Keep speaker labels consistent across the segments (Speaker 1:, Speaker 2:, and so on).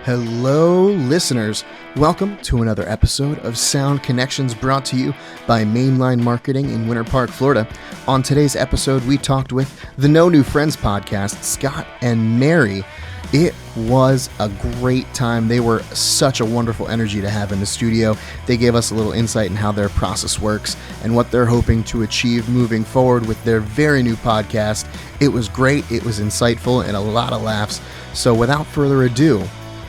Speaker 1: Hello, listeners. Welcome to another episode of Sound Connections brought to you by Mainline Marketing in Winter Park, Florida. On today's episode, we talked with the No New Friends podcast, Scott and Mary. It was a great time. They were such a wonderful energy to have in the studio. They gave us a little insight in how their process works and what they're hoping to achieve moving forward with their very new podcast. It was great, it was insightful, and a lot of laughs. So without further ado,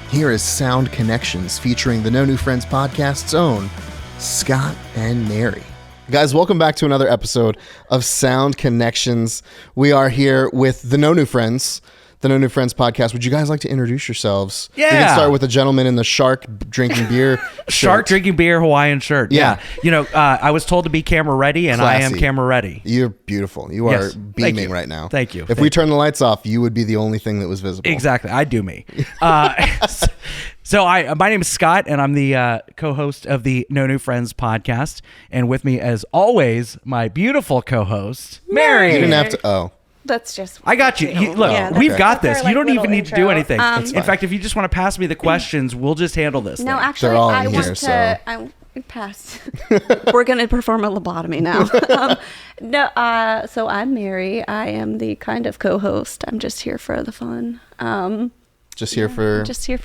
Speaker 1: here is Sound Connections featuring the No New Friends podcast's own Scott and Mary. Guys, welcome back to another episode of Sound Connections. We are here with the No New Friends, the No New Friends podcast. Would you guys like to introduce yourselves?
Speaker 2: Yeah.
Speaker 1: We can start with the gentleman in the shark drinking beer shirt.
Speaker 2: Shark drinking beer Hawaiian shirt. Yeah. You know, I was told to be camera ready, and
Speaker 1: Classy.
Speaker 2: I am camera ready.
Speaker 1: You're beautiful. You are
Speaker 2: Yes.
Speaker 1: beaming right now.
Speaker 2: Thank you.
Speaker 1: If we turn the lights off, you would be the only thing that was visible.
Speaker 2: Exactly. I do me. My name is Scott, and I'm the co-host of the No New Friends podcast. And with me, as always, my beautiful co-host, Mary.
Speaker 1: You didn't have to. Oh.
Speaker 3: That's just...
Speaker 2: I got you. Look,
Speaker 3: Yeah,
Speaker 2: we've
Speaker 1: okay.
Speaker 2: got
Speaker 3: That's
Speaker 2: this.
Speaker 3: our,
Speaker 2: You don't
Speaker 3: like,
Speaker 2: even
Speaker 3: little
Speaker 2: need to do
Speaker 3: intro.
Speaker 2: anything.
Speaker 1: That's
Speaker 2: In
Speaker 1: fine.
Speaker 2: fact, if you just want to pass me the questions, we'll just handle this
Speaker 3: No,
Speaker 2: thing.
Speaker 3: actually,
Speaker 1: They're all
Speaker 3: I
Speaker 1: in
Speaker 3: want
Speaker 1: here,
Speaker 3: to...
Speaker 1: so-
Speaker 3: I passed. We're going to perform a lobotomy now. So I'm Mary. I am the kind of co-host. I'm just here for the fun.
Speaker 1: Just here for
Speaker 3: a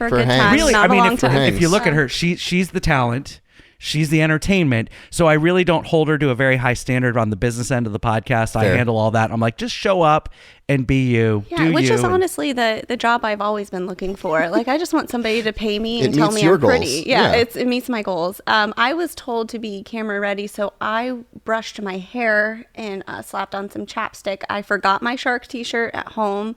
Speaker 3: good
Speaker 1: hangs.
Speaker 3: time.
Speaker 2: Really,
Speaker 3: Not
Speaker 2: I mean,
Speaker 3: a long
Speaker 2: if
Speaker 3: time.
Speaker 2: you look at her, she's the talent. She's the entertainment. So I really don't hold her to a very high standard on the business end of the podcast. I
Speaker 1: Fair.
Speaker 2: handle all that. I'm like, just show up and be you.
Speaker 3: Yeah,
Speaker 2: do
Speaker 3: which
Speaker 2: you.
Speaker 3: is
Speaker 2: and-
Speaker 3: honestly the job I've always been looking for. Like, I just want somebody to pay me
Speaker 1: It
Speaker 3: and tell
Speaker 1: meets
Speaker 3: me
Speaker 1: your
Speaker 3: I'm pretty.
Speaker 1: goals.
Speaker 3: Yeah,
Speaker 1: Yeah.
Speaker 3: it meets my goals. I was told to be camera ready, so I brushed my hair and slapped on some chapstick. I forgot my shark t-shirt at home,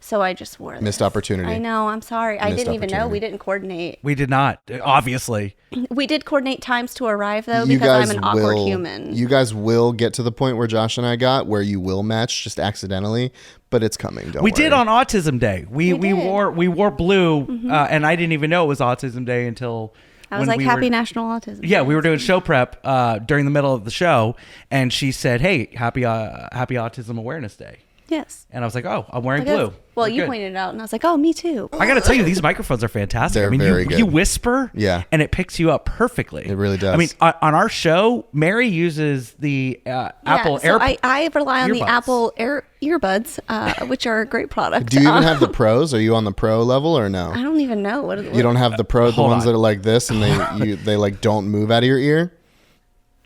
Speaker 3: so I just wore this.
Speaker 1: Missed opportunity.
Speaker 3: I know, I'm sorry. I
Speaker 1: Missed
Speaker 3: didn't even know.
Speaker 1: opportunity.
Speaker 3: We didn't coordinate.
Speaker 2: We did not, obviously.
Speaker 3: We did coordinate times to arrive, though,
Speaker 1: You
Speaker 3: because
Speaker 1: guys
Speaker 3: I'm an awkward
Speaker 1: will-
Speaker 3: human.
Speaker 1: You guys will get to the point where Josh and I got, where you will match just accidentally, but it's coming. Don't
Speaker 2: We
Speaker 1: worry.
Speaker 2: did on Autism Day. We
Speaker 3: did.
Speaker 2: wore blue, and I didn't even know it was Autism Day until
Speaker 3: I was
Speaker 2: when
Speaker 3: like,
Speaker 2: we
Speaker 3: happy
Speaker 2: were,
Speaker 3: National Autism
Speaker 2: Yeah,
Speaker 3: Day.
Speaker 2: we were doing show prep during the middle of the show, and she said, "Hey, happy Autism Awareness Day."
Speaker 3: Yes.
Speaker 2: And I was like, "Oh, I'm wearing
Speaker 3: Like,
Speaker 2: blue."
Speaker 3: well,
Speaker 2: We're
Speaker 3: you
Speaker 2: good.
Speaker 3: pointed it out, and I was like, oh, me too.
Speaker 2: I got to tell you, these microphones are fantastic.
Speaker 1: They're
Speaker 2: I mean,
Speaker 1: very
Speaker 2: you
Speaker 1: good.
Speaker 2: whisper,
Speaker 1: Yeah.
Speaker 2: and it picks you up perfectly.
Speaker 1: It really does.
Speaker 2: I mean, on our show, Mary uses the Apple
Speaker 3: so
Speaker 2: AirPods.
Speaker 3: I rely on the
Speaker 2: earbuds.
Speaker 3: Apple earbuds, which are a great product.
Speaker 1: Do you even have the pros? Are you on the pro level or no?
Speaker 3: I don't even know what.
Speaker 1: You don't have the pro, the
Speaker 2: Hold
Speaker 1: ones
Speaker 2: on.
Speaker 1: that are like this, and they like don't move out of your ear.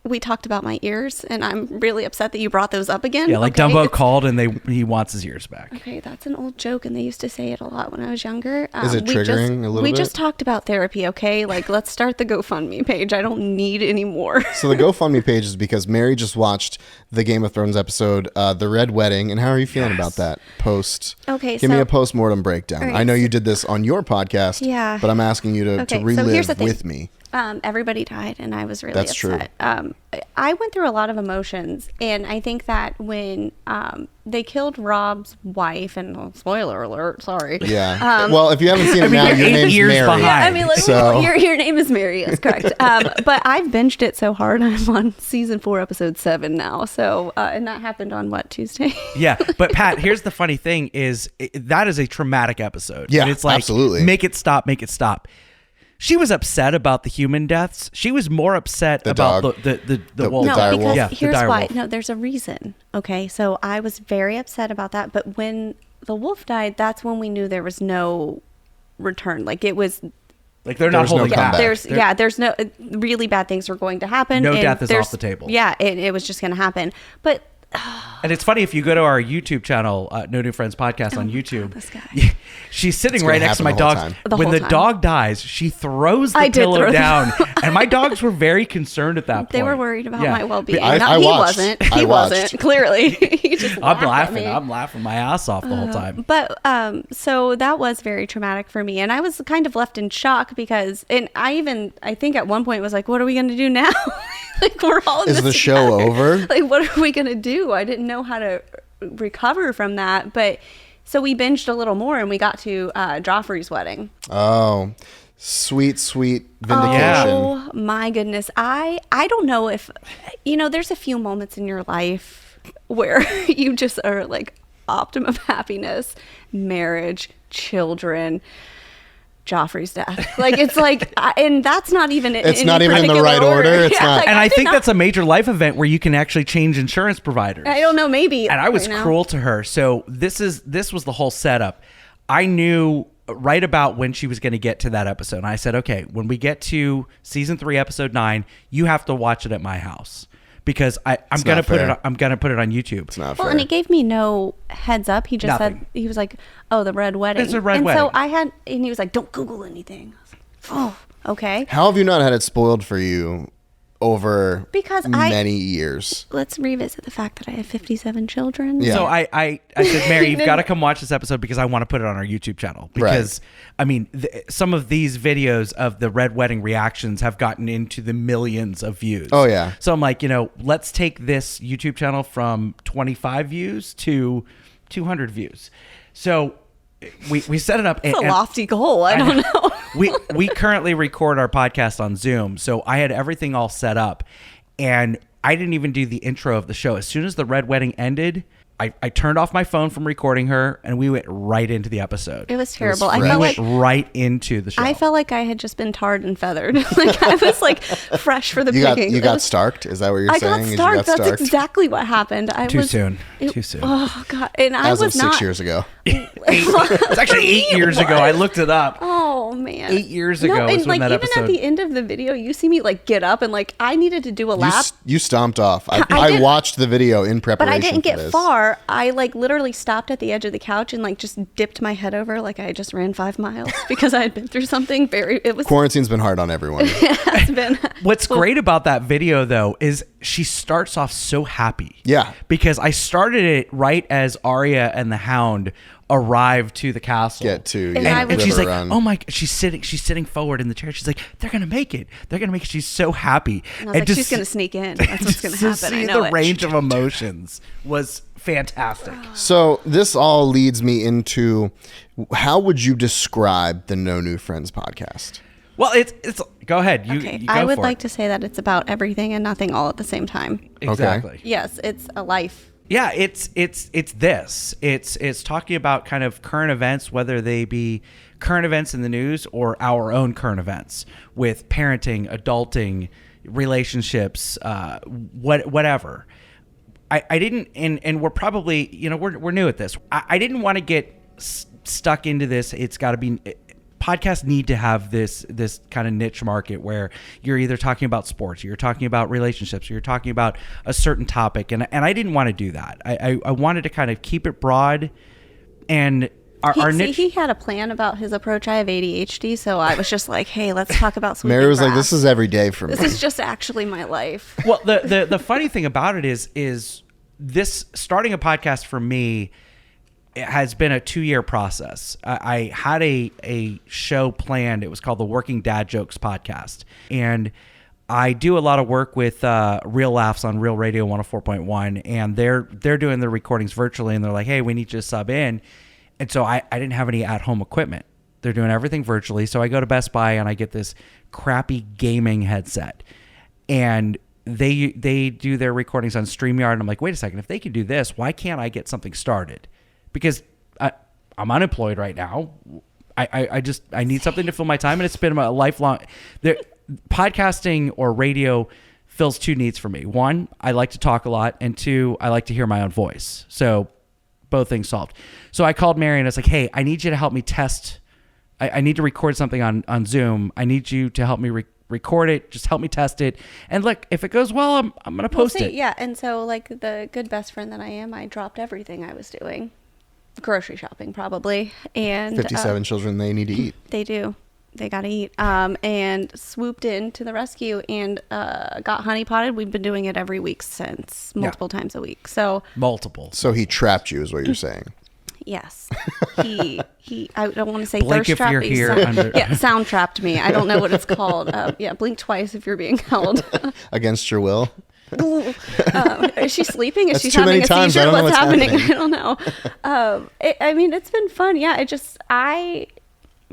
Speaker 3: We talked about my ears, and I'm really upset that you brought those up again.
Speaker 2: Yeah, like
Speaker 3: Okay,
Speaker 2: Dumbo
Speaker 3: it's-
Speaker 2: called, and he wants his ears back.
Speaker 3: Okay, that's an old joke, and they used to say it a lot when I was younger.
Speaker 1: Is it triggering a little
Speaker 3: We
Speaker 1: bit?
Speaker 3: just talked about therapy, okay? Like, let's start the GoFundMe page. I don't need any more.
Speaker 1: So the GoFundMe page is because Mary just watched the Game of Thrones episode, The Red Wedding, and how are you feeling about that post?
Speaker 3: Okay,
Speaker 1: give me
Speaker 3: so-
Speaker 1: a post-mortem breakdown.
Speaker 3: All right,
Speaker 1: I know
Speaker 3: so-
Speaker 1: you did this on your podcast,
Speaker 3: Yeah.
Speaker 1: but I'm asking you to
Speaker 3: Okay, so
Speaker 1: relive
Speaker 3: here's the thing.
Speaker 1: with me.
Speaker 3: Everybody died, and I was really
Speaker 1: That's
Speaker 3: upset. I went through a lot of emotions, and I think that when they killed Rob's wife, and spoiler alert, sorry.
Speaker 1: Yeah. Well, if you haven't seen it
Speaker 2: mean,
Speaker 1: now,
Speaker 2: you're
Speaker 1: your
Speaker 2: 8
Speaker 1: name's
Speaker 2: years
Speaker 1: Mary.
Speaker 2: behind.
Speaker 3: Yeah, I mean, like,
Speaker 1: So-
Speaker 3: your name is Mary. Yes, correct. But I've binged it so hard. I'm on season 4, episode 7 now. So, and that happened on what, Tuesday?
Speaker 2: Yeah, but Pat, here's the funny thing: that is a traumatic episode.
Speaker 1: Yeah,
Speaker 2: and it's like,
Speaker 1: absolutely.
Speaker 2: Make it stop. Make it stop. She was upset about the human deaths. She was more upset
Speaker 1: The
Speaker 2: about
Speaker 1: dog.
Speaker 2: the wolf.
Speaker 3: No,
Speaker 1: dire
Speaker 3: because
Speaker 1: wolf.
Speaker 2: Yeah, the
Speaker 3: here's
Speaker 2: dire
Speaker 3: why.
Speaker 2: wolf.
Speaker 3: No, there's a reason. Okay, so I was very upset about that. But when the wolf died, that's when we knew there was no return. Like, it was.
Speaker 2: Like they're not
Speaker 1: There's no
Speaker 2: holding
Speaker 1: comeback.
Speaker 2: back.
Speaker 3: There's no really bad things were going to happen.
Speaker 2: No
Speaker 3: and
Speaker 2: death is
Speaker 3: there's-
Speaker 2: off the table.
Speaker 3: Yeah, it was just going to happen. But
Speaker 2: And it's funny if you go to our YouTube channel, No New Friends Podcast on
Speaker 3: my God,
Speaker 2: YouTube.
Speaker 3: this guy.
Speaker 2: She's sitting
Speaker 1: It's
Speaker 2: right
Speaker 1: gonna
Speaker 2: next to my
Speaker 1: happen the whole
Speaker 2: dog.
Speaker 1: time.
Speaker 3: The
Speaker 2: When
Speaker 3: whole
Speaker 2: the
Speaker 3: time.
Speaker 2: dog dies, she throws the
Speaker 3: I did
Speaker 2: pillow
Speaker 3: throw the-
Speaker 2: down, and my dogs were very concerned at that point.
Speaker 3: They were worried about
Speaker 2: Yeah.
Speaker 3: my well-being.
Speaker 1: I
Speaker 3: he
Speaker 1: watched.
Speaker 3: wasn't.
Speaker 1: I
Speaker 3: He
Speaker 1: watched.
Speaker 3: wasn't. Clearly, he just
Speaker 2: I'm
Speaker 3: laughed at
Speaker 2: laughing.
Speaker 3: me.
Speaker 2: I'm laughing my ass off the whole time.
Speaker 3: But so that was very traumatic for me, and I was kind of left in shock because, and I think at one point was like, "What are we going to do now? Like, we're all in
Speaker 1: Is
Speaker 3: this
Speaker 1: the show
Speaker 3: together.
Speaker 1: over?
Speaker 3: Like, what are we going to do?" I didn't know how to recover from that, but so we binged a little more, and we got to Joffrey's wedding.
Speaker 1: Oh, sweet vindication.
Speaker 3: Oh my goodness. I don't know if, there's a few moments in your life where you just are like optimum happiness, marriage, children. Joffrey's death. Like, it's like, and that's not even.
Speaker 1: It's not even in the right order. It's not.
Speaker 3: Like,
Speaker 2: and I think that's a major life event where you can actually change insurance providers.
Speaker 3: I don't know, maybe.
Speaker 2: And I was
Speaker 3: right now.
Speaker 2: cruel to her. So this was the whole setup. I knew right about when she was going to get to that episode. And I said, okay, when we get to season 3, episode 9, you have to watch it at my house. Because I'm gonna put it on YouTube.
Speaker 1: It's not
Speaker 3: Well,
Speaker 1: fair.
Speaker 3: and he gave me no heads up. He just
Speaker 2: Nothing.
Speaker 3: said, he was like, "Oh, the red wedding."
Speaker 2: It's a red
Speaker 3: and
Speaker 2: wedding.
Speaker 3: so and he was like, "Don't Google anything." I was like, "Oh, okay."
Speaker 1: How have you not had it spoiled for you over
Speaker 3: Because
Speaker 1: many years?
Speaker 3: Let's revisit the fact that I have 57 children.
Speaker 1: Yeah.
Speaker 2: So I said, Mary, you've got to come watch this episode because I want to put it on our YouTube channel. Because, I mean, some of these videos of the Red Wedding reactions have gotten into the millions of views.
Speaker 1: Oh, yeah.
Speaker 2: So I'm like, let's take this YouTube channel from 25 views to 200 views. So we set it up.
Speaker 3: It's a lofty goal. I don't know.
Speaker 2: we currently record our podcast on Zoom. So I had everything all set up. And I didn't even do the intro of the show. As soon as the Red Wedding ended, I turned off my phone from recording her, and we went right into the episode.
Speaker 3: It was terrible.
Speaker 1: fresh.
Speaker 3: I felt
Speaker 2: We
Speaker 3: like
Speaker 2: went right into the show.
Speaker 3: I felt like I had just been tarred and feathered. Like I was like fresh for the picking.
Speaker 1: You got starked? Is that what you're
Speaker 3: I
Speaker 1: saying?
Speaker 3: got
Speaker 1: Is you
Speaker 3: starked. That's
Speaker 1: starked?
Speaker 3: exactly what happened.
Speaker 2: Too soon. Too soon.
Speaker 3: Oh God! And I
Speaker 1: As
Speaker 3: was
Speaker 1: of
Speaker 3: not.
Speaker 1: 6 years ago.
Speaker 2: It's actually 8 years ago. I looked it up.
Speaker 3: Oh man!
Speaker 2: 8 years ago
Speaker 3: and
Speaker 2: is when
Speaker 3: like
Speaker 2: that
Speaker 3: even
Speaker 2: episode.
Speaker 3: at the end of the video, you see me like get up and like I needed to do a lap,
Speaker 1: You stomped off.
Speaker 3: I
Speaker 1: I
Speaker 3: did-
Speaker 1: watched the video in
Speaker 3: but
Speaker 1: preparation
Speaker 3: I didn't
Speaker 1: for
Speaker 3: get
Speaker 1: this.
Speaker 3: far. I like literally stopped at the edge of the couch and like just dipped my head over like I just ran 5 miles because I had been through something very. It was
Speaker 1: Quarantine's been hard on everyone.
Speaker 3: has been.
Speaker 2: What's great about that video, though, is she starts off so happy.
Speaker 1: Yeah.
Speaker 2: Because I started it right as Arya and the Hound arrive to the castle.
Speaker 1: Get to
Speaker 3: And
Speaker 1: yeah,
Speaker 3: I was-
Speaker 2: And she's
Speaker 1: River
Speaker 2: like,
Speaker 1: Run.
Speaker 2: oh my, she's sitting forward in the chair. She's like, they're going to make it. They're going to make it. She's so happy.
Speaker 3: And I was like, she's gonna sneak in. That's what's gonna
Speaker 2: just
Speaker 3: happen.
Speaker 2: see
Speaker 3: I know
Speaker 2: the
Speaker 3: it.
Speaker 2: range of emotions was fantastic.
Speaker 1: So this all leads me into how would you describe the No New Friends podcast?
Speaker 2: Well, it's go ahead. You
Speaker 3: Okay,
Speaker 2: you go
Speaker 3: I would
Speaker 2: for
Speaker 3: like
Speaker 2: it.
Speaker 3: to say that it's about everything and nothing all at the same time.
Speaker 2: Exactly.
Speaker 3: Yes, it's a life.
Speaker 2: Yeah, it's this. It's talking about kind of current events, whether they be current events in the news or our own current events with parenting, adulting, relationships, whatever. I didn't, and we're probably, we're new at this. I didn't want to get stuck into this. It's got to be. Podcasts need to have this kind of niche market where you're either talking about sports, or you're talking about relationships, or you're talking about a certain topic, and I didn't want to do that. I wanted to kind of keep it broad, and our niche.
Speaker 3: He had a plan about his approach. I have ADHD, so I was just like, hey, let's talk about sweeping
Speaker 1: Mary was like,
Speaker 3: grass.
Speaker 1: "This is every day for me."
Speaker 3: This is just actually my life.
Speaker 2: Well, the funny thing about it is this starting a podcast for me. It has been a 2-year process. I had a show planned. It was called the Working Dad Jokes Podcast. And I do a lot of work with Real Laughs on Real Radio 104.1. And they're doing the recordings virtually. And they're like, hey, we need you to sub in. And so I didn't have any at-home equipment. They're doing everything virtually. So I go to Best Buy and I get this crappy gaming headset. And they do their recordings on StreamYard. And I'm like, wait a second. If they can do this, why can't I get something started? Because I'm unemployed right now. I need something to fill my time, and it's been a lifelong. Podcasting or radio fills 2 needs for me. 1, I like to talk a lot, and 2, I like to hear my own voice. So both things solved. So I called Mary and I was like, hey, I need you to help me test. I need to record something on Zoom. I need you to help me record it. Just help me test it. And look, if it goes well, I'm going to post it.
Speaker 3: Yeah, and so like the good best friend that I am, I dropped everything I was doing. Grocery shopping probably, and
Speaker 1: 57 children, they need to eat.
Speaker 3: they do. They gotta eat. And swooped in to the rescue and got honey potted. We've been doing it every week since, multiple times a week. So
Speaker 2: Multiple.
Speaker 1: So he trapped you, is what you're saying.
Speaker 3: yes, he. I don't want to say
Speaker 2: Blink
Speaker 3: thirst
Speaker 2: if
Speaker 3: trapped
Speaker 2: you're
Speaker 3: me.
Speaker 2: here under-
Speaker 3: Yeah, sound trapped me. I don't know what it's called. Yeah, blink twice if you're being held.
Speaker 1: Against your will.
Speaker 3: Is she sleeping? Is
Speaker 1: That's
Speaker 3: she
Speaker 1: too
Speaker 3: having
Speaker 1: many
Speaker 3: a
Speaker 1: times. I
Speaker 3: seizure?
Speaker 1: don't know
Speaker 3: What's
Speaker 1: what's
Speaker 3: happening?
Speaker 1: happening.
Speaker 3: I don't know. I mean, it's been fun. Yeah, I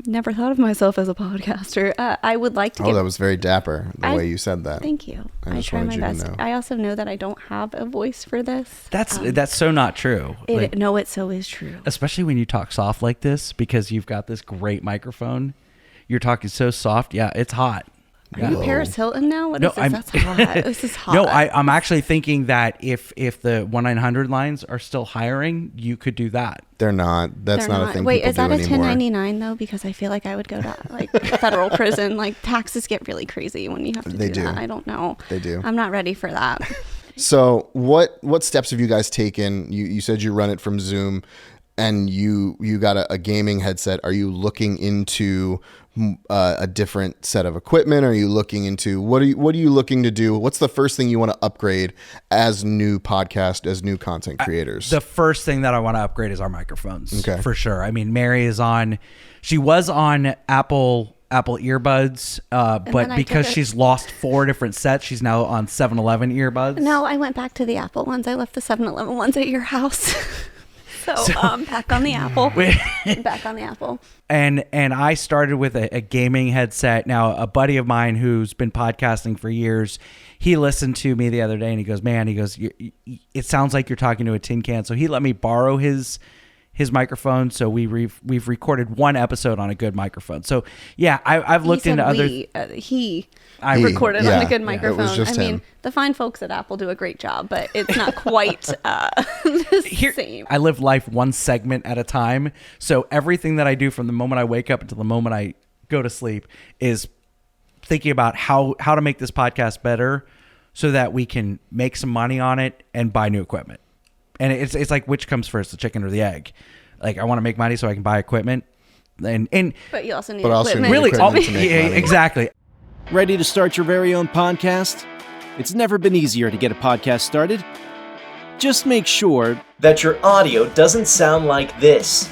Speaker 3: never thought of myself as a podcaster. I would like to
Speaker 1: Oh,
Speaker 3: give.
Speaker 1: that was very dapper, the
Speaker 3: I-
Speaker 1: way you said that.
Speaker 3: Thank you.
Speaker 1: I
Speaker 3: I
Speaker 1: just
Speaker 3: try
Speaker 1: wanted
Speaker 3: my
Speaker 1: you to
Speaker 3: best.
Speaker 1: know.
Speaker 3: I also know that I don't have a voice for this.
Speaker 2: That's so not true.
Speaker 3: No, it so is true.
Speaker 2: Especially when you talk soft like this, because you've got this great microphone. You're talking so soft. Yeah, it's hot.
Speaker 3: Are you Paris Hilton now? What
Speaker 2: No,
Speaker 3: is this? That's hot. This is hot.
Speaker 2: No, I'm actually thinking that if the 1-900 lines are still hiring, you could do that.
Speaker 1: They're not. That's
Speaker 3: They're
Speaker 1: not a thing.
Speaker 3: Wait,
Speaker 1: people
Speaker 3: is that
Speaker 1: do
Speaker 3: a
Speaker 1: anymore.
Speaker 3: 1099 though? Because I feel like I would go to like federal prison. Like taxes get really crazy when you have to do that. I don't know.
Speaker 1: They do.
Speaker 3: I'm not ready for that.
Speaker 1: So what steps have you guys taken? You said you run it from Zoom, and you got a gaming headset. Are you looking into a different set of equipment? Are you looking into what are you looking to do? What's the first thing you want to upgrade as new content creators?
Speaker 2: The first thing that I want to upgrade is our microphones.
Speaker 1: Okay.
Speaker 2: For sure. I mean, Mary she was on Apple earbuds, but because she's lost 4 different sets, she's now on 7-Eleven earbuds.
Speaker 3: No, I went back to the Apple ones. I left the 7-Eleven ones at your house. So back on the Apple. Back on the Apple.
Speaker 2: And I started with a gaming headset. Now, a buddy of mine who's been podcasting for years, he listened to me the other day and he goes, it sounds like you're talking to a tin can. So he let me borrow his microphone. So we've recorded 1 episode on a good microphone. So yeah, I've looked into other.
Speaker 3: I recorded on a good microphone.
Speaker 1: It was just him.
Speaker 3: mean, the fine folks at Apple do a great job, but it's not quite the same.
Speaker 2: I live life one segment at a time. So everything that I do from the moment I wake up until the moment I go to sleep is thinking about how to make this podcast better so that we can make some money on it and buy new equipment. And it's like, which comes first, the chicken or the egg? Like, I want to make money so I can buy equipment. And
Speaker 3: But you also need
Speaker 1: also
Speaker 3: equipment.
Speaker 1: need
Speaker 2: really,
Speaker 1: equipment to make money.
Speaker 2: exactly.
Speaker 4: Ready to start your very own podcast? It's never been easier to get a podcast started. Just make sure
Speaker 5: that your audio doesn't sound like this.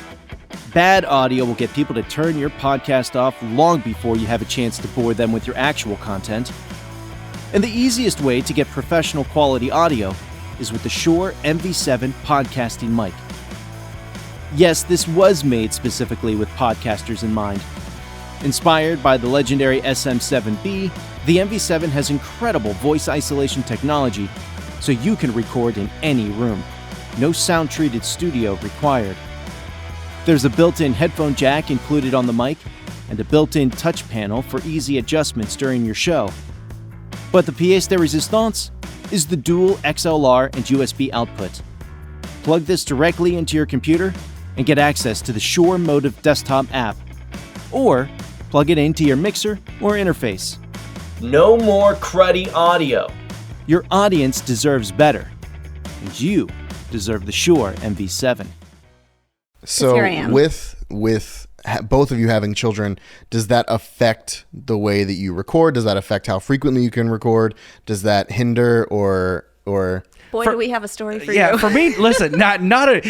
Speaker 4: bad audio will get people to turn your podcast off long before you have a chance to bore them with your actual content. And the easiest way to get professional quality audio is with the Shure Mv7 Podcasting Mic. Yes, this was made specifically with podcasters in mind. Inspired by the legendary SM7B, the Mv7 has incredible voice isolation technology, so you can record in any room. No sound-treated studio required. There's a built-in headphone jack included on the mic, and a built-in touch panel for easy adjustments during your show. But the pièce de résistance is the dual XLR and USB output. Plug this directly into your computer and get access to the Shure Mv7 desktop app, or plug it into your mixer or interface.
Speaker 5: No more cruddy audio.
Speaker 4: Your audience deserves better, and you deserve the Shure Mv7.
Speaker 1: So
Speaker 3: here I am.
Speaker 1: with both of you having children, does that affect the way that you record? Does that affect how frequently you can record? Does that hinder or
Speaker 3: Boy, do we have a story for
Speaker 2: Yeah,
Speaker 3: you.
Speaker 2: for me, listen,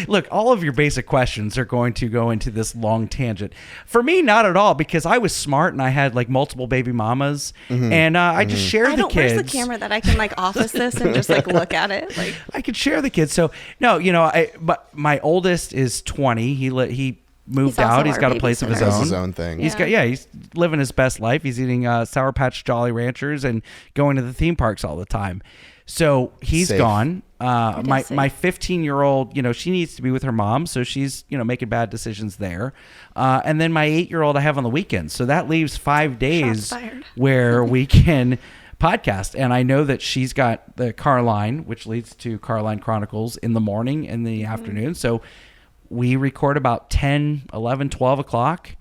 Speaker 2: look, all of your basic questions are going to go into this long tangent. For me, not at all, because I was smart and I had like multiple baby mamas, and I just shared the kids.
Speaker 3: Where's the camera that I can like office this and just like look at it? Like
Speaker 2: I could share the kids. So no, but my oldest is 20. He moved
Speaker 3: He's also
Speaker 2: out. He's
Speaker 3: our
Speaker 2: got a place of his
Speaker 1: does
Speaker 2: own.
Speaker 1: his own thing?
Speaker 3: Yeah.
Speaker 2: He's living his best life. He's eating Sour Patch Jolly Ranchers and going to the theme parks all the time. So he's
Speaker 1: Safe.
Speaker 2: gone.
Speaker 3: It
Speaker 2: My
Speaker 3: is safe.
Speaker 2: 15-year-old, she needs to be with her mom, so she's making bad decisions there. And then my 8-year-old I have on the weekends, so that leaves 5 days
Speaker 3: Shots fired.
Speaker 2: where we can podcast. And I know that she's got the Carline, which leads to Carline Chronicles in the morning and the afternoon. So we record about 10, 11, 12 o'clock.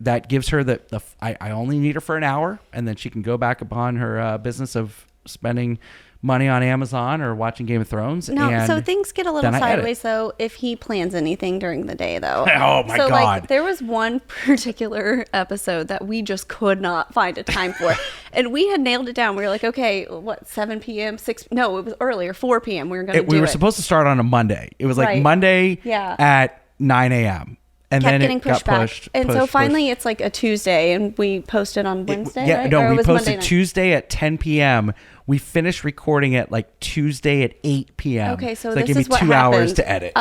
Speaker 2: That gives her I only need her for an hour, and then she can go back upon her business of spending money on Amazon or watching Game of Thrones.
Speaker 3: No,
Speaker 2: and
Speaker 3: so things get a little
Speaker 2: then I edit.
Speaker 3: sideways though if he plans anything during the day though.
Speaker 2: Oh my
Speaker 3: so,
Speaker 2: God.
Speaker 3: like there was one particular episode that we just could not find a time for. And we had nailed it down. We were like, okay, 7 p.m., 6 no, it was earlier, 4 p.m. We were going to do it.
Speaker 2: We were supposed to start on a Monday. It was like
Speaker 3: Right.
Speaker 2: Monday
Speaker 3: Yeah.
Speaker 2: at 9 a.m. And
Speaker 3: kept
Speaker 2: then
Speaker 3: getting
Speaker 2: it got
Speaker 3: pushed back.
Speaker 2: pushed.
Speaker 3: And so
Speaker 2: pushed.
Speaker 3: finally it's like a Tuesday and we posted on Wednesday, right?
Speaker 2: No,
Speaker 3: Or it
Speaker 2: we
Speaker 3: was
Speaker 2: posted
Speaker 3: Monday night?
Speaker 2: Tuesday at 10 p.m. We finished recording at like Tuesday at 8 p.m.
Speaker 3: Okay, so
Speaker 2: that
Speaker 3: this
Speaker 2: gave me
Speaker 3: is what
Speaker 2: 2
Speaker 3: happened.
Speaker 2: hours to edit.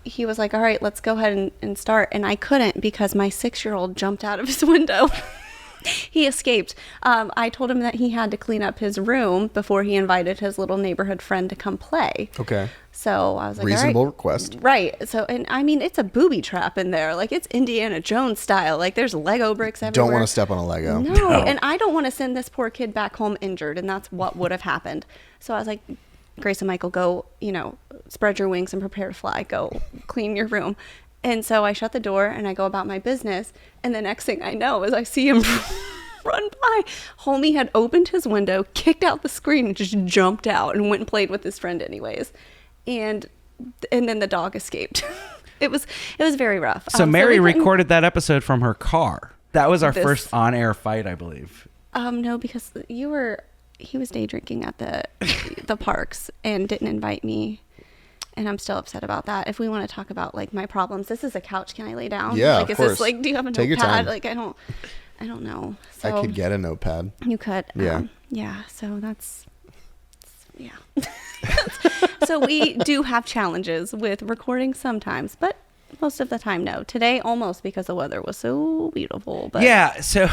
Speaker 3: He was like, all right, let's go ahead and start. And I couldn't because my 6-year-old jumped out of his window. He escaped. I told him that he had to clean up his room before he invited his little neighborhood friend to come play.
Speaker 1: Okay.
Speaker 3: So I was like,
Speaker 1: reasonable
Speaker 3: all right.
Speaker 1: request.
Speaker 3: Right. So, and I mean, it's a booby trap in there. Like, it's Indiana Jones style. Like, there's Lego bricks everywhere.
Speaker 1: Don't want to step on a Lego.
Speaker 3: No. And I don't want to send this poor kid back home injured. And that's what would have happened. So I was like, Grace and Michael, go, spread your wings and prepare to fly. Go clean your room. And so I shut the door and I go about my business. And the next thing I know is I see him run by. Homie had opened his window, kicked out the screen, and just jumped out and went and played with his friend anyways. And then the dog escaped. It was very rough.
Speaker 2: So Mary recorded that episode from her car. That was our first on-air fight, I believe.
Speaker 3: No, because he was day drinking at the parks and didn't invite me. And I'm still upset about that. If we want to talk about like my problems, this is a couch. Can I lay down?
Speaker 1: Yeah,
Speaker 3: like,
Speaker 1: of course.
Speaker 3: This like, do you have a
Speaker 1: Take your
Speaker 3: notepad?
Speaker 1: time.
Speaker 3: Like, I don't know. So,
Speaker 1: I could get a notepad.
Speaker 3: You could.
Speaker 1: Yeah.
Speaker 3: Yeah. So that's yeah. So we do have challenges with recording sometimes, but most of the time, no. Today, almost because the weather was so beautiful. But
Speaker 2: Yeah. So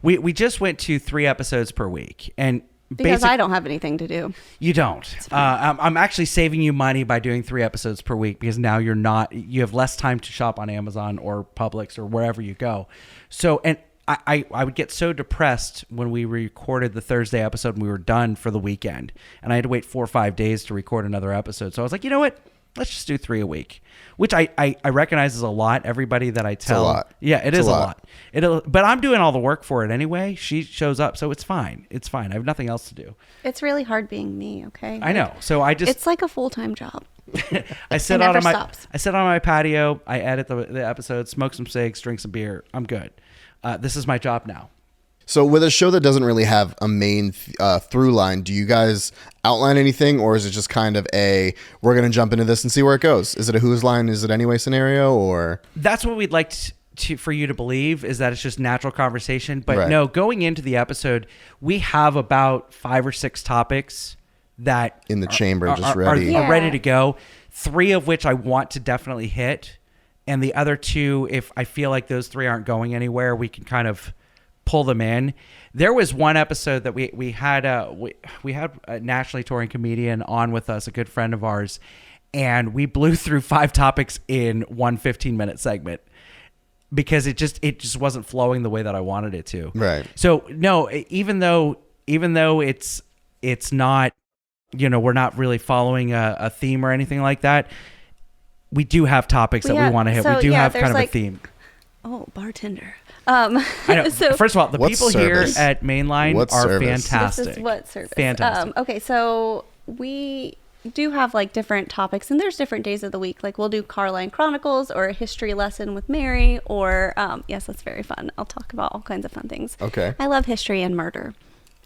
Speaker 2: we just went to 3 episodes per week, and
Speaker 3: because I don't have anything to do.
Speaker 2: You don't. I'm actually saving you money by doing 3 episodes per week because now you have less time to shop on Amazon or Publix or wherever you go. So, and I would get so depressed when we recorded the Thursday episode and we were done for the weekend and I had to wait 4 or 5 days to record another episode. So I was like, you know what? Let's just do 3 a week, which I recognize is a lot. Everybody that I tell,
Speaker 1: it's a lot.
Speaker 2: Yeah, it's a lot. But I'm doing all the work for it anyway. She shows up, so it's fine. It's fine. I have nothing else to do.
Speaker 3: It's really hard being me. Okay.
Speaker 2: I know. So
Speaker 3: it's like a full-time job.
Speaker 2: I sit out on my patio. I edit the episode, smoke some cigs, drink some beer. I'm good. This is my job now.
Speaker 1: So with a show that doesn't really have a main through line, do you guys outline anything, or is it just kind of we're going to jump into this and see where it goes? Is it a whose line? Is it anyway scenario? Or
Speaker 2: that's what we'd like for you to believe, is that it's just natural conversation. But
Speaker 1: right.
Speaker 2: No, going into the episode, we have about 5 or 6 topics that
Speaker 1: in the chamber, just ready.
Speaker 2: Are ready to go. 3 of which I want to definitely hit, and the other 2, if I feel like those 3 aren't going anywhere, we can kind of pull them in. There was one episode that we had a nationally touring comedian on with us, a good friend of ours, and we blew through 5 topics in one 15-minute segment because it just wasn't flowing the way that I wanted it to.
Speaker 1: Right.
Speaker 2: So no, even though it's not, we're not really following a theme or anything like that, we do have topics that we want to hit.
Speaker 3: So,
Speaker 2: we do have kind of a theme.
Speaker 3: Oh, bartender.
Speaker 2: I know.
Speaker 3: So,
Speaker 2: first of all, the people
Speaker 1: service?
Speaker 2: here at Mainline are
Speaker 1: service?
Speaker 2: fantastic.
Speaker 3: This is what service.
Speaker 2: Fantastic.
Speaker 3: Okay, so we do have like different topics, and there's different days of the week. Like we'll do Carline Chronicles or a history lesson with Mary, or yes, that's very fun. I'll talk about all kinds of fun things.
Speaker 1: Okay.
Speaker 3: I love history and murder.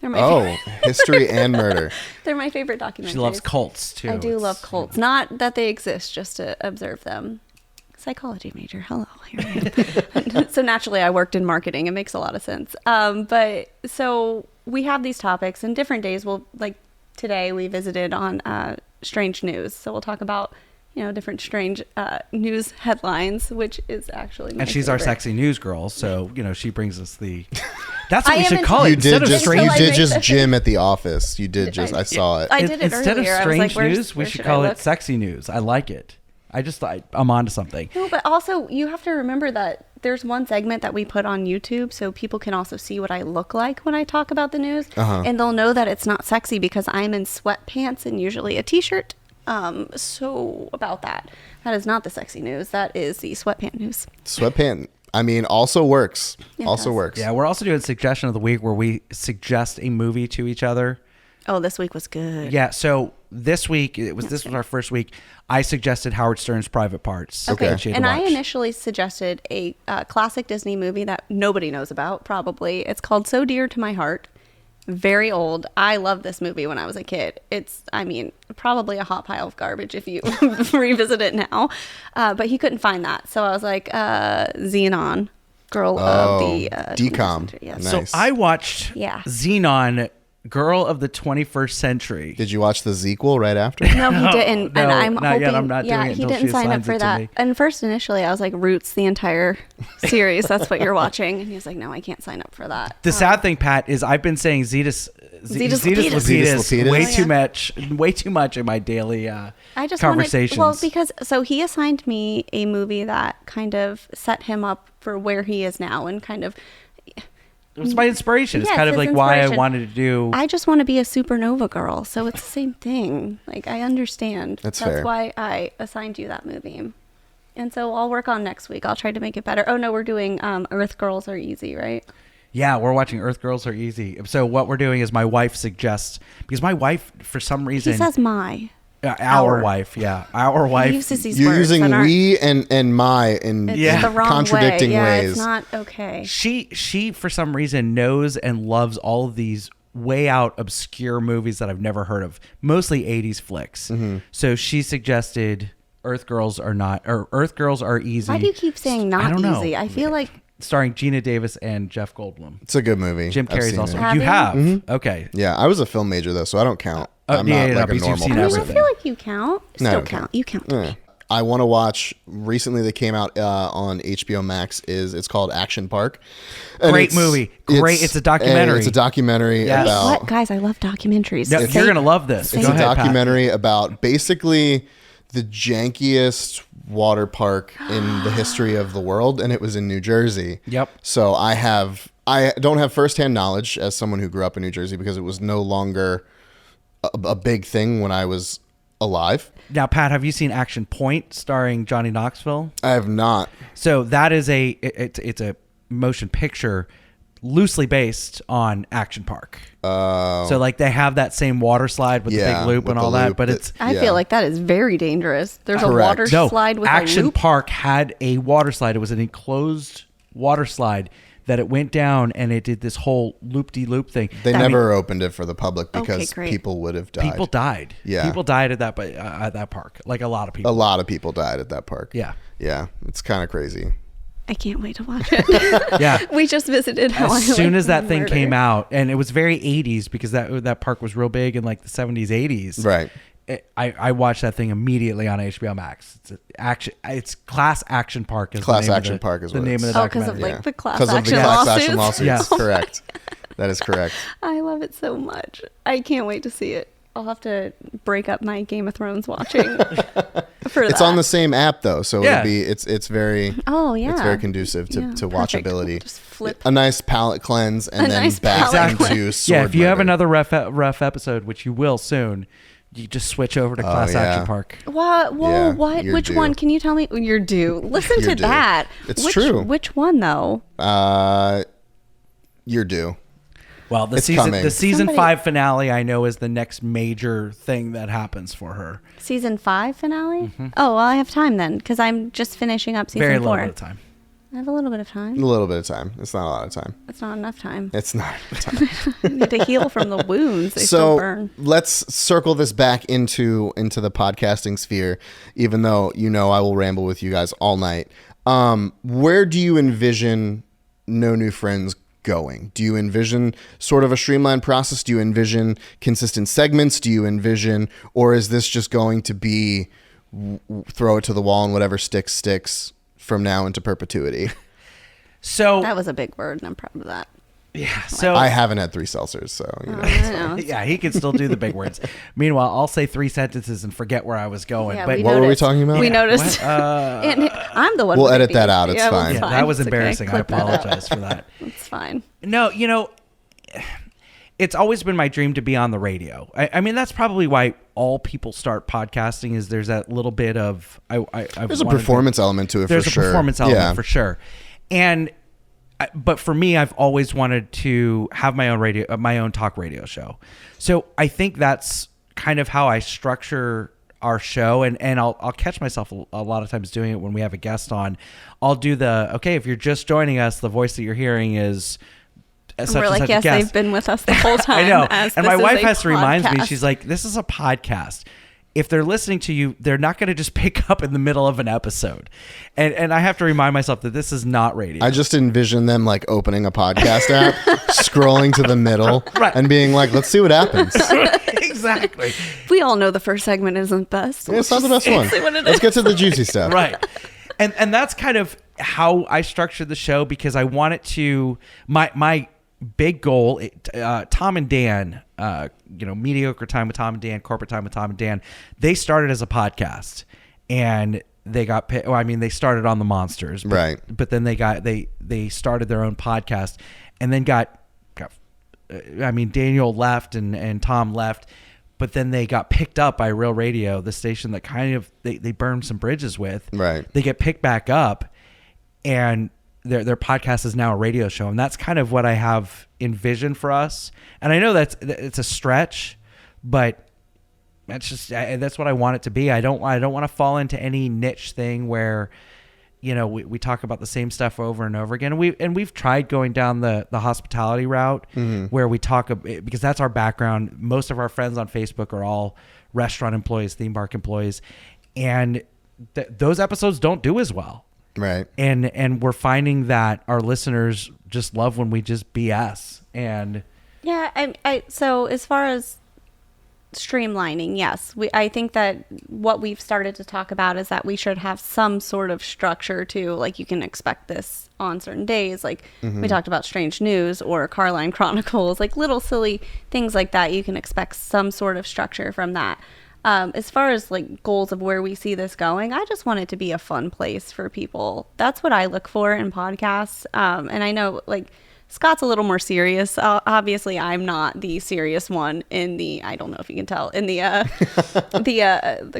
Speaker 3: They're my favorite.
Speaker 1: History and murder.
Speaker 3: They're my favorite documentaries.
Speaker 2: She loves cults too.
Speaker 3: I do love cults. Not that they exist, just to observe them. Psychology major. Hello, here I am. So naturally I worked in marketing. It makes a lot of sense. But so we have these topics, and different days like today we visited on strange news. So we'll talk about, different strange news headlines, which is actually my
Speaker 2: And she's
Speaker 3: favorite.
Speaker 2: our sexy news girl. So, she brings us that's what we should call it.
Speaker 1: You
Speaker 2: Instead of
Speaker 1: did just gym at the office. You did just, I saw it.
Speaker 3: I did it
Speaker 2: Instead
Speaker 3: earlier.
Speaker 2: of
Speaker 3: I was like,
Speaker 2: strange news, we should call it sexy news. I like it. I'm onto something.
Speaker 3: No, but also you have to remember that there's one segment that we put on YouTube so people can also see what I look like when I talk about the news. And they'll know that it's not sexy because I'm in sweatpants and usually a t-shirt. So about that. That is not the sexy news. That is the sweatpant news.
Speaker 1: Sweatpant. I mean, also works. Works.
Speaker 2: Yeah, we're also doing suggestion of the week where we suggest a movie to each other.
Speaker 3: Oh, this week was good.
Speaker 2: Yeah, so this week, this was our first week, I suggested Howard Stern's Private Parts.
Speaker 3: Okay.
Speaker 2: That you had
Speaker 3: And
Speaker 2: to
Speaker 3: I
Speaker 2: watch.
Speaker 3: initially suggested a classic Disney movie that nobody knows about, probably. It's called So Dear to My Heart. Very old. I loved this movie when I was a kid. It's, probably a hot pile of garbage if you revisit it now. But he couldn't find that. So I was like, Xenon, girl of the...
Speaker 1: DCOM.
Speaker 3: Yeah.
Speaker 1: Nice.
Speaker 2: So I watched
Speaker 3: Yeah.
Speaker 2: Xenon Girl of the 21st Century.
Speaker 1: Did you watch the sequel right after?
Speaker 3: No, he didn't.
Speaker 2: No,
Speaker 3: and I'm
Speaker 2: not
Speaker 3: hoping,
Speaker 2: yet. I'm not doing it
Speaker 3: he
Speaker 2: until
Speaker 3: didn't
Speaker 2: she
Speaker 3: sign up
Speaker 2: assigns
Speaker 3: for
Speaker 2: it to
Speaker 3: that.
Speaker 2: me.
Speaker 3: And first, initially, I was like, Roots, the entire series. That's what you're watching. And he was like, no, I can't sign up for that.
Speaker 2: The sad thing, Pat, is I've been saying Zetas
Speaker 1: Lapidus.
Speaker 2: way too much in my daily
Speaker 3: I just
Speaker 2: conversations.
Speaker 3: because he assigned me a movie that kind of set him up for where he is now and kind of.
Speaker 2: It was my inspiration. It's
Speaker 3: Yes,
Speaker 2: kind of
Speaker 3: his
Speaker 2: like why I
Speaker 3: inspiration.
Speaker 2: wanted to do.
Speaker 3: I just want to be a supernova girl, so it's the same thing. Like, I understand.
Speaker 1: That's
Speaker 3: That's
Speaker 1: fair.
Speaker 3: why I assigned you that movie. And so I'll work on next week. I'll try to make it better. Oh no, we're doing Earth Girls Are Easy, right?
Speaker 2: Yeah, we're watching Earth Girls Are Easy. So what we're doing is my wife suggests, because my wife, for some reason,
Speaker 3: He says my.
Speaker 2: our wife,
Speaker 3: He uses these
Speaker 1: You're
Speaker 3: words
Speaker 1: using
Speaker 3: that aren't-
Speaker 1: we and my in
Speaker 3: It's the wrong
Speaker 1: contradicting
Speaker 3: way. Yeah,
Speaker 1: ways.
Speaker 3: it's not okay.
Speaker 2: she for some reason knows and loves all of these way out obscure movies that I've never heard of, mostly 80s flicks.
Speaker 1: Mm-hmm.
Speaker 2: So she suggested Earth Girls Are Easy.
Speaker 3: Why do you keep saying
Speaker 2: I
Speaker 3: not
Speaker 2: don't know.
Speaker 3: easy? I feel like
Speaker 2: Starring Gina Davis and Jeff Goldblum.
Speaker 1: It's a good movie.
Speaker 2: Jim
Speaker 1: I've
Speaker 2: Carrey's
Speaker 1: seen
Speaker 2: also.
Speaker 1: it.
Speaker 3: Have
Speaker 2: You
Speaker 3: you?
Speaker 2: have? Okay.
Speaker 1: Yeah, I was a film major though, so I don't count. I'm
Speaker 2: yeah,
Speaker 1: not
Speaker 2: yeah,
Speaker 1: like a
Speaker 2: because you've
Speaker 1: normal
Speaker 2: seen
Speaker 3: I
Speaker 1: person.
Speaker 2: everything.
Speaker 3: feel like you count.
Speaker 1: No, I
Speaker 3: Still
Speaker 1: don't
Speaker 3: count. You count.
Speaker 1: Yeah. I want to watch. Recently, they came out on HBO Max. It's called Action Park. And
Speaker 2: Great movie. Great. It's a documentary.
Speaker 1: It's a documentary
Speaker 2: Yes.
Speaker 1: about.
Speaker 3: What, guys? I love documentaries.
Speaker 2: No,
Speaker 3: Say-
Speaker 2: you're gonna love this.
Speaker 3: say-
Speaker 1: It's
Speaker 2: Go
Speaker 1: a
Speaker 2: ahead, Pat.
Speaker 1: documentary about basically the jankiest water park in the history of the world, and it was in New Jersey.
Speaker 2: Yep.
Speaker 1: So I don't have firsthand knowledge as someone who grew up in New Jersey because it was no longer a big thing when I was alive.
Speaker 2: Now, Pat, have you seen Action Point starring Johnny Knoxville?
Speaker 1: I have not.
Speaker 2: So that is it's a motion picture loosely based on Action Park. So like they have that same water slide with the
Speaker 1: Yeah,
Speaker 2: big loop
Speaker 1: with
Speaker 2: and
Speaker 1: the
Speaker 2: all that,
Speaker 1: loop
Speaker 2: but
Speaker 1: that-
Speaker 2: it's
Speaker 3: I
Speaker 1: Yeah.
Speaker 3: feel like that is very dangerous. There's a
Speaker 1: Correct.
Speaker 3: water
Speaker 2: no
Speaker 3: slide with
Speaker 2: Action
Speaker 3: a loop.
Speaker 2: Park had a water slide. It was an enclosed water slide that it went down and it did this whole loop-de-loop thing.
Speaker 1: They
Speaker 2: I mean,
Speaker 1: never opened it for the public
Speaker 3: Okay,
Speaker 1: because
Speaker 3: great.
Speaker 1: people would have died.
Speaker 2: people died.
Speaker 1: Yeah.
Speaker 2: People died at that park. Like a lot of
Speaker 1: A
Speaker 2: people.
Speaker 1: lot of people died at that park.
Speaker 2: Yeah.
Speaker 1: Yeah. It's kind of crazy.
Speaker 3: I can't wait to watch it.
Speaker 2: Yeah.
Speaker 3: We just visited how
Speaker 2: As
Speaker 3: I
Speaker 2: soon
Speaker 3: Like
Speaker 2: as that thing
Speaker 3: Murder.
Speaker 2: came out, and it was very 80s because that park was real big in like the 70s, 80s.
Speaker 1: Right.
Speaker 2: I watched that thing immediately on HBO Max. It's Class Action Park. Is
Speaker 1: Class
Speaker 2: the name
Speaker 1: Action
Speaker 2: of
Speaker 1: Park is
Speaker 2: the
Speaker 1: what
Speaker 2: name
Speaker 1: it's-
Speaker 2: of the
Speaker 3: Oh, because
Speaker 2: documentary.
Speaker 3: of like the class
Speaker 1: 'Cause of the
Speaker 3: action
Speaker 1: class
Speaker 3: lawsuits.
Speaker 1: action lawsuits.
Speaker 2: Yes.
Speaker 1: Correct. That is correct.
Speaker 3: I love it so much. I can't wait to see it. I'll have to break up my Game of Thrones watching for
Speaker 1: It's
Speaker 3: that.
Speaker 1: on the same app though, so
Speaker 2: Yeah.
Speaker 1: it's very
Speaker 3: Oh yeah.
Speaker 1: it's very conducive to,
Speaker 3: Yeah,
Speaker 1: to
Speaker 3: perfect.
Speaker 1: watchability.
Speaker 3: Just flip.
Speaker 1: A nice palate cleanse and
Speaker 3: A
Speaker 1: then
Speaker 3: nice
Speaker 1: back
Speaker 3: palate
Speaker 1: into
Speaker 3: cleanse.
Speaker 1: sword
Speaker 2: Yeah, if you have
Speaker 1: murder.
Speaker 2: another rough episode, which you will soon, you just switch over to Class
Speaker 1: yeah.
Speaker 2: Action Park.
Speaker 3: What? Whoa!
Speaker 1: Yeah,
Speaker 3: what?
Speaker 1: you're
Speaker 3: Which
Speaker 1: due.
Speaker 3: one? Can you tell me? You're due. Listen
Speaker 1: You're
Speaker 3: to
Speaker 1: due.
Speaker 3: that.
Speaker 1: It's
Speaker 3: which,
Speaker 1: true.
Speaker 3: Which one though?
Speaker 1: You're due.
Speaker 2: Well, the
Speaker 1: It's
Speaker 2: season
Speaker 1: coming.
Speaker 2: the season
Speaker 3: Somebody-
Speaker 2: 5 finale I know is the next major thing that happens for her.
Speaker 3: Season 5 finale? Oh, well, I have time then because I'm just finishing up season
Speaker 2: Very
Speaker 3: 4.
Speaker 2: little bit of time.
Speaker 3: I have a little bit of
Speaker 1: A
Speaker 3: time.
Speaker 1: little bit of time. It's not a lot of time.
Speaker 3: It's not enough time.
Speaker 1: It's not time.
Speaker 3: I need to heal from the wounds. They still
Speaker 1: So
Speaker 3: burn.
Speaker 1: let's circle this back into the podcasting sphere, even though I will ramble with you guys all night. Where do you envision No New Friends going? Do you envision sort of a streamlined process? Do you envision consistent segments? Do you envision, or is this just going to be throw it to the wall and whatever sticks from now into perpetuity?
Speaker 2: So
Speaker 3: That was a big word, and I'm proud of that.
Speaker 2: yeah, so
Speaker 1: I haven't had 3 seltzers, so
Speaker 3: I know.
Speaker 2: yeah, he can still do the big words. Meanwhile, I'll say 3 sentences and forget where I was going.
Speaker 3: Yeah,
Speaker 2: but
Speaker 3: we
Speaker 1: What were we
Speaker 3: noticed.
Speaker 1: talking about?
Speaker 3: We noticed.
Speaker 2: What?
Speaker 3: And I'm the one.
Speaker 1: We'll
Speaker 3: with
Speaker 1: edit
Speaker 3: the
Speaker 1: that
Speaker 3: beep.
Speaker 1: out. It's
Speaker 3: Yeah, well,
Speaker 1: fine.
Speaker 2: yeah,
Speaker 3: fine.
Speaker 2: that was
Speaker 3: It's okay.
Speaker 2: embarrassing. I
Speaker 3: Clip that out.
Speaker 2: apologize for that.
Speaker 3: It's fine.
Speaker 2: No, it's always been my dream to be on the radio. I mean, that's probably why all people start podcasting. Is there's that little bit of
Speaker 1: there's a performance element to it.
Speaker 2: There's
Speaker 1: for
Speaker 2: a
Speaker 1: sure.
Speaker 2: performance element
Speaker 1: Yeah.
Speaker 2: for sure, but for me, I've always wanted to have my own talk radio show. So I think that's kind of how I structure our show, and I'll catch myself a lot of times doing it when we have a guest on. I'll do if you're just joining us, the voice that you're hearing is such
Speaker 3: We're
Speaker 2: and
Speaker 3: like,
Speaker 2: such
Speaker 3: yes,
Speaker 2: a guest.
Speaker 3: they've been with us the whole time.
Speaker 2: I know.
Speaker 3: As
Speaker 2: And
Speaker 3: this
Speaker 2: my
Speaker 3: is
Speaker 2: wife
Speaker 3: a
Speaker 2: has to remind me,
Speaker 3: podcast.
Speaker 2: she's like, this is a podcast. if they're listening to you, they're not going to just pick up in the middle of an episode. And I have to remind myself that this is not radio.
Speaker 1: I just envision them like opening a podcast app, scrolling to the middle,
Speaker 2: Right.
Speaker 1: and being like, let's see what happens.
Speaker 2: Exactly.
Speaker 3: We all know the first segment isn't best.
Speaker 1: Yeah, it's not the best one.
Speaker 3: See what it
Speaker 1: Let's
Speaker 3: is.
Speaker 1: get to the juicy stuff.
Speaker 2: Right. And that's kind of how I structured the show, because I want it to, my big goal, Tom and Dan, Mediocre Time with Tom and Dan, Corporate Time with Tom and Dan, they started as a podcast, and they got they started on the Monsters,
Speaker 1: Right.
Speaker 2: But then they started their own podcast, and then Daniel left and Tom left, but then they got picked up by Real Radio, the station that kind of they burned some bridges with.
Speaker 1: Right.
Speaker 2: They get picked back up, and their podcast is now a radio show, and that's kind of what I have envisioned for us. And I know it's a stretch, but that's what I want it to be. I don't want to fall into any niche thing where, we talk about the same stuff over and over again. We've tried going down the hospitality route, where we talk because that's our background. Most of our friends on Facebook are all restaurant employees, theme park employees, and those episodes don't do as well.
Speaker 1: Right.
Speaker 2: And we're finding that our listeners just love when we just BS. And
Speaker 3: Yeah, so as far as streamlining, yes, I think that what we've started to talk about is that we should have some sort of structure to, like, you can expect this on certain days. Like we talked about Strange News or Carline Chronicles, like little silly things like that. You can expect some sort of structure from that. As far as like goals of where we see this going, I just want it to be a fun place for people. That's what I look for in podcasts. And I know like Scott's a little more serious. Obviously, I'm not the serious one in the, I don't know if you can tell, in the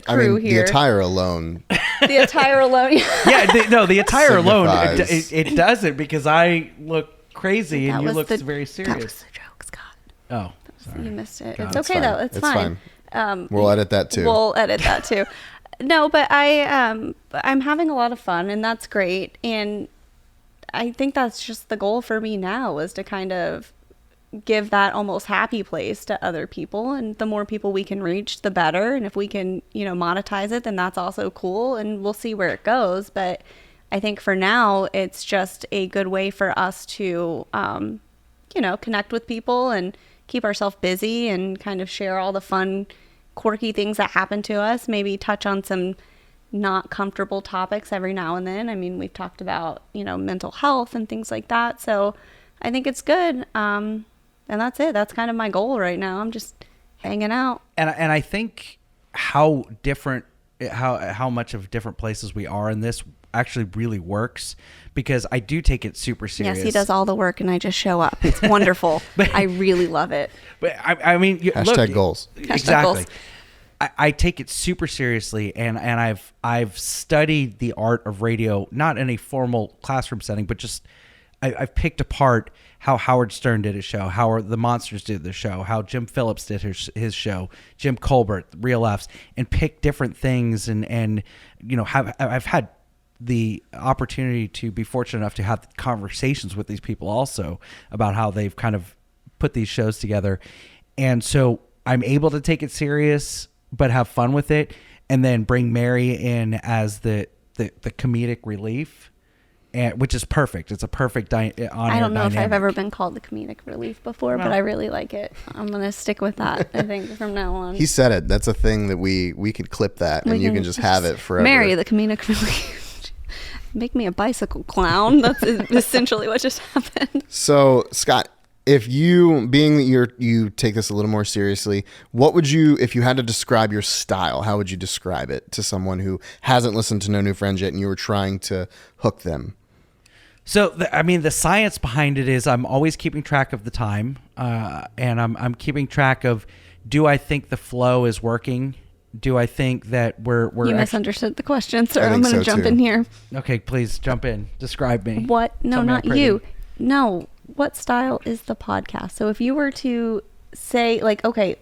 Speaker 3: crew here.
Speaker 1: The attire alone.
Speaker 3: The attire alone.
Speaker 2: the attire alone,
Speaker 1: Signifies.
Speaker 2: it doesn't, because I look crazy and
Speaker 3: That
Speaker 2: you
Speaker 3: was
Speaker 2: look
Speaker 3: the-
Speaker 2: very
Speaker 3: That
Speaker 2: serious.
Speaker 3: was the joke, Scott.
Speaker 2: Oh, sorry.
Speaker 3: You missed it.
Speaker 2: God.
Speaker 3: It's
Speaker 1: That's
Speaker 3: okay
Speaker 1: fine.
Speaker 3: though. It's
Speaker 1: It's
Speaker 3: fine.
Speaker 1: We'll edit that too.
Speaker 3: We'll edit that too. No, but I'm having a lot of fun, and that's great. And I think that's just the goal for me now, is to kind of give that almost happy place to other people. And the more people we can reach, the better. And if we can, monetize it, then that's also cool. And we'll see where it goes. But I think for now, it's just a good way for us to, connect with people and keep ourselves busy and kind of share all the fun, quirky things that happen to us. Maybe touch on some not comfortable topics every now and then. I mean, we've talked about, mental health and things like that. So I think it's good. And that's it. That's kind of my goal right now. I'm just hanging out.
Speaker 2: And I think how much of different places we are in this actually really works, because I do take it super serious.
Speaker 3: Yes, he does all the work and I just show up. It's wonderful. I really love it.
Speaker 2: But I mean,
Speaker 1: Hashtag goals.
Speaker 2: Exactly.
Speaker 3: Goals.
Speaker 2: I take it super seriously, and I've studied the art of radio, not in a formal classroom setting, but just I've picked apart how Howard Stern did his show, how the Monsters did the show, how Jim Phillips did his show, Jim Colbert, Real F's, and pick different things, and I've had the opportunity to be fortunate enough to have conversations with these people also about how they've kind of put these shows together. And so I'm able to take it serious, but have fun with it, and then bring Mary in as the comedic relief, and which is perfect. It's a perfect on-air
Speaker 3: I don't know if I've
Speaker 2: dynamic.
Speaker 3: ever been called the comedic relief before, but I really like it. I'm going to stick with that, I think, from now on.
Speaker 1: He said it. That's a thing that we could clip that, and you can just have it forever.
Speaker 3: Marry the comedic relief. Make me a bicycle clown. That's essentially what just happened.
Speaker 1: So, Scott, if being that you take this a little more seriously, what would you, if you had to describe your style, how would you describe it to someone who hasn't listened to No New Friends yet and you were trying to hook them?
Speaker 2: So, the science behind it is I'm always keeping track of the time, and I'm keeping track of, do I think the flow is working? Do I think that we're
Speaker 3: You misunderstood the question, sir.
Speaker 1: I
Speaker 3: I'm
Speaker 1: think
Speaker 3: going to
Speaker 1: so,
Speaker 3: jump
Speaker 1: too.
Speaker 3: in here.
Speaker 2: Okay, please jump in. Describe me.
Speaker 3: What? No,
Speaker 2: Tell me
Speaker 3: not
Speaker 2: I'm pretty.
Speaker 3: you. No. What style is the podcast? So if you were to say, like, okay,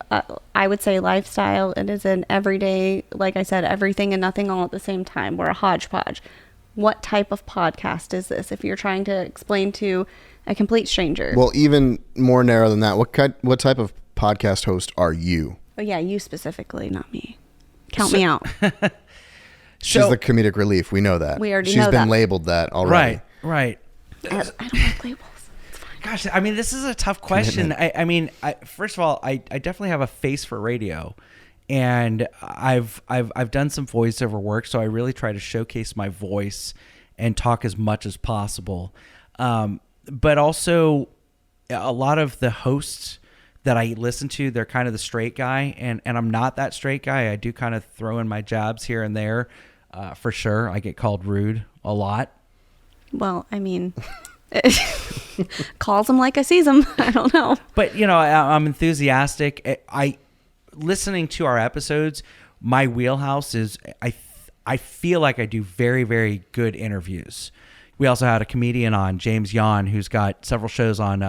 Speaker 3: I would say lifestyle. It is an everyday, like I said, everything and nothing all at the same time. We're a hodgepodge. What type of podcast is this? If you're trying to explain to a complete stranger.
Speaker 1: Well, even more narrow than that, what type of podcast host are you?
Speaker 3: Oh, yeah, you specifically, not me. Count me out.
Speaker 1: She's the comedic relief. We know that.
Speaker 3: We already
Speaker 1: She's
Speaker 3: know
Speaker 1: been
Speaker 3: that.
Speaker 1: labeled that already.
Speaker 2: Right.
Speaker 3: I don't like labels. It's fine.
Speaker 2: Gosh, I mean, this is a tough question. First of all, I definitely have a face for radio, and I've done some voiceover work, so I really try to showcase my voice and talk as much as possible. But also, a lot of the hosts that I listen to, they're kind of the straight guy, and I'm not that straight guy. I do kind of throw in my jabs here and there, for sure. I get called rude a lot.
Speaker 3: Well, I mean, calls them like I sees them. I don't know.
Speaker 2: But, I'm enthusiastic. Listening to our episodes, my wheelhouse is I feel like I do very, very good interviews. We also had a comedian on, James Yan, who's got several shows on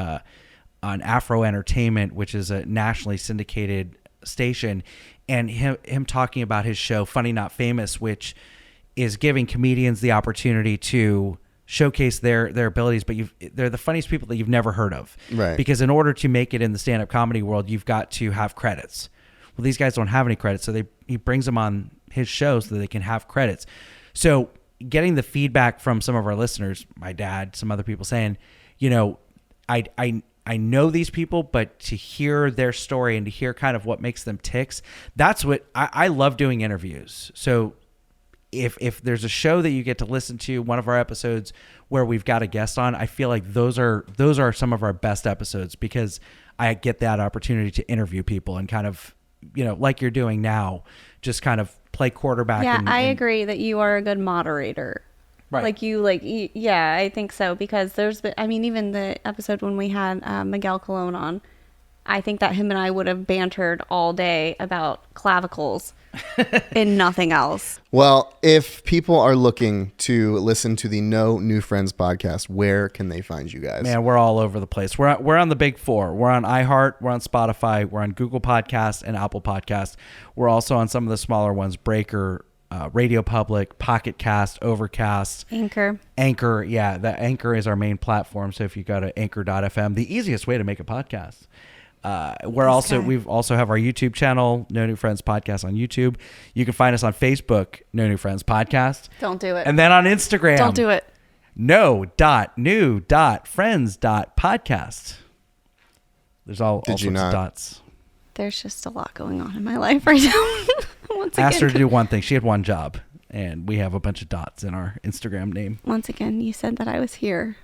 Speaker 2: Afro Entertainment, which is a nationally syndicated station, and him talking about his show, Funny Not Famous, which is giving comedians the opportunity to showcase their abilities, but they're the funniest people that you've never heard of.
Speaker 1: Right.
Speaker 2: Because in order to make it in the stand-up comedy world, you've got to have credits. Well, these guys don't have any credits, so he brings them on his show so that they can have credits. So getting the feedback from some of our listeners, my dad, some other people saying, I know these people, but to hear their story and to hear kind of what makes them ticks, that's what I love doing interviews. So if there's a show that you get to listen to, one of our episodes where we've got a guest on, I feel like those are some of our best episodes because I get that opportunity to interview people and kind of, like you're doing now, just kind of play quarterback.
Speaker 3: Yeah, I agree that you are a good moderator.
Speaker 2: Right.
Speaker 3: I think so, because even the episode when we had Miguel Colon on, I think that him and I would have bantered all day about clavicles and nothing else.
Speaker 1: Well, if people are looking to listen to the No New Friends podcast, where can they find you guys?
Speaker 2: Man, we're all over the place. We're on the big four. We're on iHeart, we're on Spotify, we're on Google Podcasts and Apple Podcasts. We're also on some of the smaller ones, Breaker, Radio Public, Pocket Cast, Overcast,
Speaker 3: Anchor.
Speaker 2: Yeah, the Anchor is our main platform. So if you go to anchor.fm, the easiest way to make a podcast. We've also have our YouTube channel, No New Friends Podcast on YouTube. You can find us on Facebook, No New Friends Podcast.
Speaker 3: Don't do it.
Speaker 2: And then on Instagram.
Speaker 3: Don't do it.
Speaker 2: no.new.friends.podcast. There's all sorts of dots.
Speaker 3: There's just a lot going on in my life right now.
Speaker 2: Asked her to do one thing. She had one job, and we have a bunch of dots in our Instagram name.
Speaker 3: Once again, you said that I was here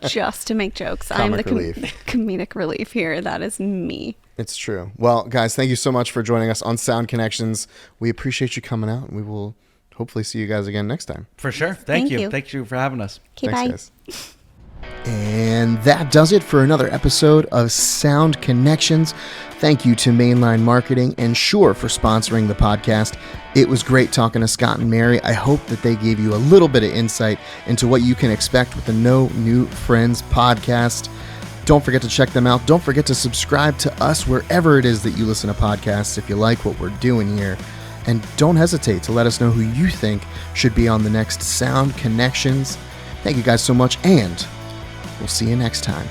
Speaker 3: just to make jokes.
Speaker 1: Comic
Speaker 3: I'm the
Speaker 1: relief.
Speaker 3: Comedic relief here. That is me.
Speaker 1: It's true. Well, guys, thank you so much for joining us on Sound Connections. We appreciate you coming out, and we will hopefully see you guys again next time.
Speaker 2: For sure. Thank you.
Speaker 3: you.
Speaker 2: Thank you for having us.
Speaker 3: Okay,
Speaker 1: Thanks,
Speaker 3: bye.
Speaker 1: guys. And that does it for another episode of Sound Connections. Thank you to Mainline Marketing and Shure for sponsoring the podcast. It was great talking to Scott and Mary. I hope that they gave you a little bit of insight into what you can expect with the No New Friends podcast. Don't forget to check them out. Don't forget to subscribe to us wherever it is that you listen to podcasts if you like what we're doing here. And don't hesitate to let us know who you think should be on the next Sound Connections. Thank you guys so much, and we'll see you next time.